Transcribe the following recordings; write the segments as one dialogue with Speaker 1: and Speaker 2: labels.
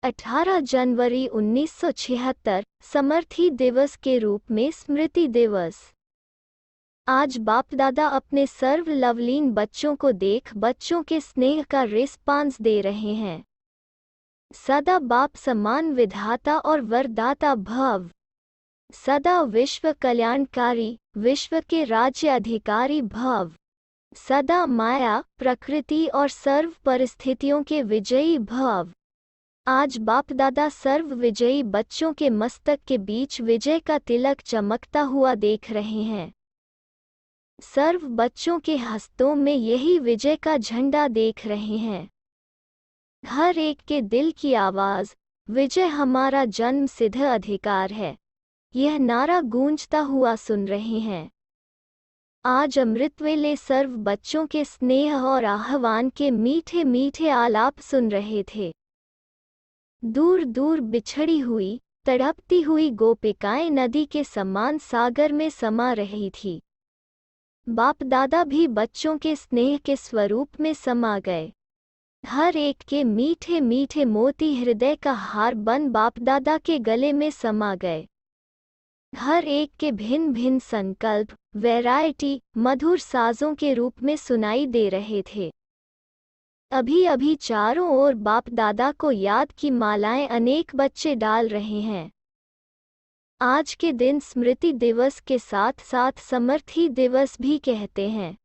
Speaker 1: 18 जनवरी 1976 समर्थी दिवस के रूप में स्मृति दिवस। आज बाप दादा अपने सर्व लवलीन बच्चों को देख बच्चों के स्नेह का रिस्पांस दे रहे हैं। सदा बाप समान विधाता और वरदाता भव। सदा विश्व कल्याणकारी, विश्व के राज्य अधिकारी भव। सदा माया, प्रकृति और सर्व परिस्थितियों के विजयी भव। आज बाप दादा सर्व विजयी बच्चों के मस्तक के बीच विजय का तिलक चमकता हुआ देख रहे हैं। सर्व बच्चों के हस्तों में यही विजय का झंडा देख रहे हैं। हर एक के दिल की आवाज, विजय हमारा जन्म सिद्ध अधिकार है, यह नारा गूंजता हुआ सुन रहे हैं। आज अमृत वेले सर्व बच्चों के स्नेह और आह्वान के मीठे मीठे आलाप सुन रहे थे। दूर दूर बिछड़ी हुई, तड़पती हुई गोपिकाएं नदी के समान सागर में समा रही थी। बाप दादा भी बच्चों के स्नेह के स्वरूप में समा गए। हर एक के मीठे मीठे मोती हृदय का हार बन बाप दादा के गले में समा गए। हर एक के भिन्न भिन्न संकल्प, वैरायटी, मधुर साजों के रूप में सुनाई दे रहे थे। अभी अभी चारों ओर बाप दादा को याद की मालाएं अनेक बच्चे डाल रहे हैं। आज के दिन स्मृति दिवस के साथ साथ समर्थी दिवस भी कहते हैं।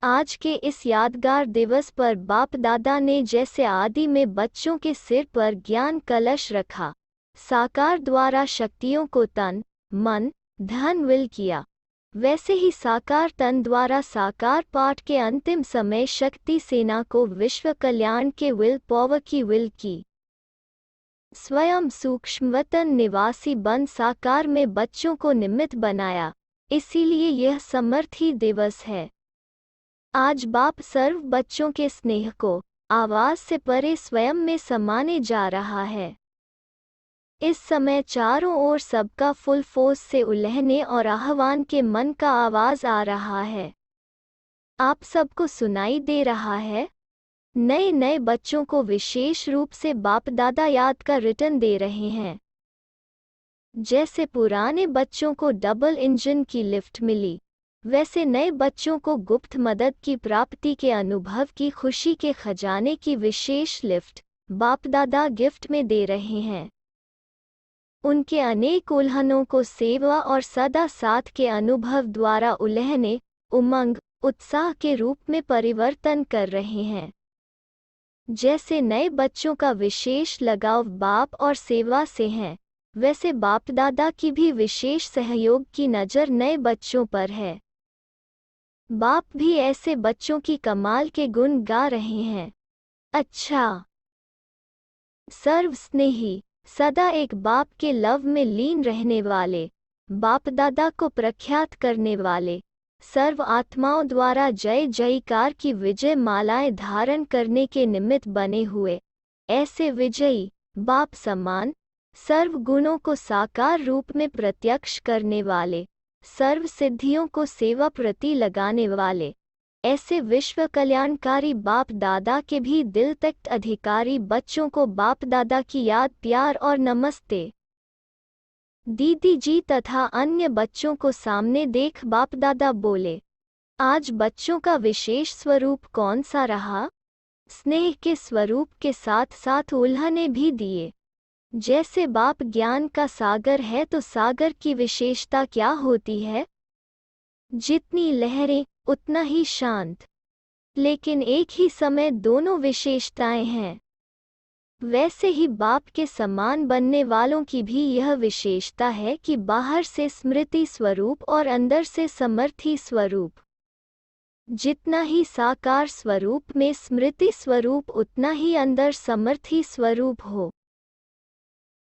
Speaker 1: आज के इस यादगार दिवस पर बाप दादा ने जैसे आदि में बच्चों के सिर पर ज्ञान कलश रखा, साकार द्वारा शक्तियों को तन, मन, धन विल किया, वैसे ही साकार तन द्वारा साकार पाठ के अंतिम समय शक्ति सेना को विश्व कल्याण के विल पावर की विल की। स्वयं सूक्ष्मवतन निवासी बन साकार में बच्चों को निमित्त बनाया, इसीलिए यह समर्थी दिवस है। आज बाप सर्व बच्चों के स्नेह को आवाज से परे स्वयं में समाने जा रहा है। इस समय चारों ओर सबका फुल फोर्स से उल्लहने और आह्वान के मन का आवाज आ रहा है। आप सबको सुनाई दे रहा है। नए नए बच्चों को विशेष रूप से बाप दादा याद का रिटर्न दे रहे हैं। जैसे पुराने बच्चों को डबल इंजन की लिफ्ट मिली, वैसे नए बच्चों को गुप्त मदद की प्राप्ति के अनुभव की खुशी के खजाने की विशेष लिफ्ट बाप दादा गिफ्ट में दे रहे हैं। उनके अनेक उल्हनों को सेवा और सदा साथ के अनुभव द्वारा उल्हने, उमंग, उत्साह के रूप में परिवर्तन कर रहे हैं। जैसे नए बच्चों का विशेष लगाव बाप और सेवा से है, वैसे बाप दादा की भी विशेष सहयोग की नज़र नए बच्चों पर है। बाप भी ऐसे बच्चों की कमाल के गुण गा रहे हैं। अच्छा, सर्व स्नेही, सदा एक बाप के लव में लीन रहने वाले, बाप दादा को प्रख्यात करने वाले, सर्व आत्माओं द्वारा जय जयकार की विजय मालाएं धारण करने के निमित्त बने हुए, ऐसे विजयी, बाप समान, सर्व गुणों को साकार रूप में प्रत्यक्ष करने वाले, सर्व सिद्धियों को सेवा प्रति लगाने वाले, ऐसे विश्व कल्याणकारी बाप दादा के भी दिल तक अधिकारी बच्चों को बाप दादा की याद, प्यार और नमस्ते। दीदी जी तथा अन्य बच्चों को सामने देख बाप दादा बोले, आज बच्चों का विशेष स्वरूप कौन सा रहा? स्नेह के स्वरूप के साथ साथ उल्हने भी दिए। जैसे बाप ज्ञान का सागर है तो सागर की विशेषता क्या होती है? जितनी लहरें उतना ही शांत, लेकिन एक ही समय दोनों विशेषताएं हैं। वैसे ही बाप के समान बनने वालों की भी यह विशेषता है कि बाहर से स्मृति स्वरूप और अंदर से समर्थी स्वरूप। जितना ही साकार स्वरूप में स्मृति स्वरूप उतना ही अंदर समर्थी स्वरूप हो।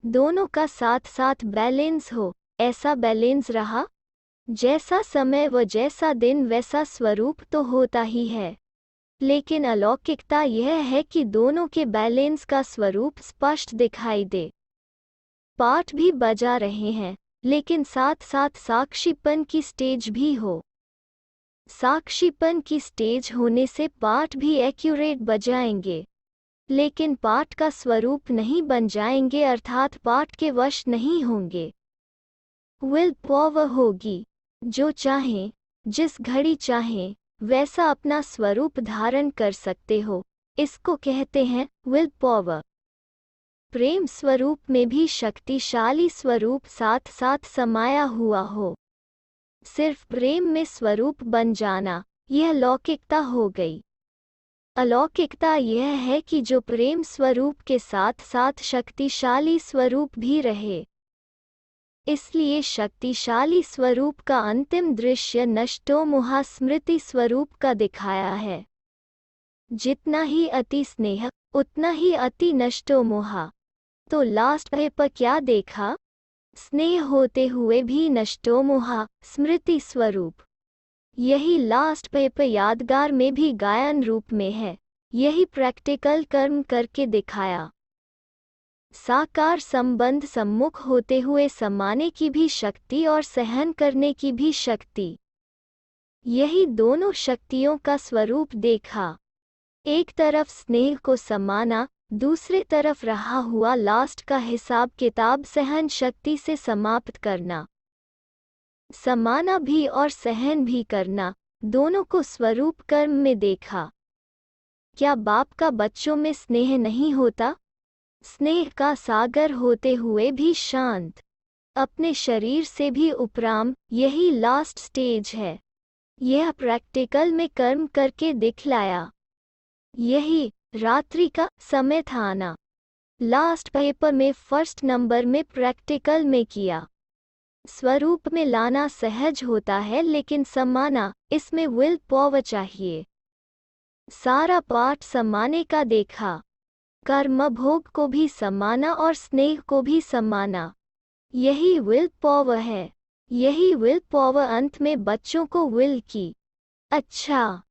Speaker 1: दोनों का साथ साथ बैलेंस हो। ऐसा बैलेंस रहा, जैसा समय व जैसा दिन वैसा स्वरूप तो होता ही है, लेकिन अलौकिकता यह है कि दोनों के बैलेंस का स्वरूप स्पष्ट दिखाई दे। पाठ भी बजा रहे हैं, लेकिन साथ साथ साक्षीपन की स्टेज भी हो। साक्षीपन की स्टेज होने से पाठ भी एक्यूरेट बजाएंगे, लेकिन पाठ का स्वरूप नहीं बन जाएंगे, अर्थात पाठ के वश नहीं होंगे। विल पावर होगी, जो चाहें, जिस घड़ी चाहें वैसा अपना स्वरूप धारण कर सकते हो, इसको कहते हैं विल पावर। प्रेम स्वरूप में भी शक्तिशाली स्वरूप साथ साथ समाया हुआ हो। सिर्फ प्रेम में स्वरूप बन जाना, यह लौकिकता हो गई। अलौकिकता यह है कि जो प्रेम स्वरूप के साथ साथ शक्तिशाली स्वरूप भी रहे। इसलिए शक्तिशाली स्वरूप का अंतिम दृश्य नष्टोमोहा स्मृति स्वरूप का दिखाया है। जितना ही अति स्नेह उतना ही अति नष्टोमोहा। तो लास्ट पर क्या देखा? स्नेह होते हुए भी नष्टोमोहा स्मृति स्वरूप। यही लास्ट पेपर यादगार में भी गायन रूप में है। यही प्रैक्टिकल कर्म करके दिखाया। साकार संबंध सम्मुख होते हुए समाने की भी शक्ति और सहन करने की भी शक्ति, यही दोनों शक्तियों का स्वरूप देखा। एक तरफ स्नेह को समाना, दूसरी तरफ रहा हुआ लास्ट का हिसाब किताब सहन शक्ति से समाप्त करना। समाना भी और सहन भी करना, दोनों को स्वरूप कर्म में देखा। क्या बाप का बच्चों में स्नेह नहीं होता? स्नेह का सागर होते हुए भी शांत, अपने शरीर से भी उपराम, यही लास्ट स्टेज है। यह प्रैक्टिकल में कर्म करके दिखलाया। यही रात्रि का समय था ना। लास्ट पेपर में फर्स्ट नंबर में प्रैक्टिकल में किया। स्वरूप में लाना सहज होता है, लेकिन समाना, इसमें विल पावर चाहिए। सारा पाठ समाने का देखा। कर्म भोग को भी समाना और स्नेह को भी समाना, यही विल पावर है। यही विल पावर अंत में बच्चों को विल की। अच्छा।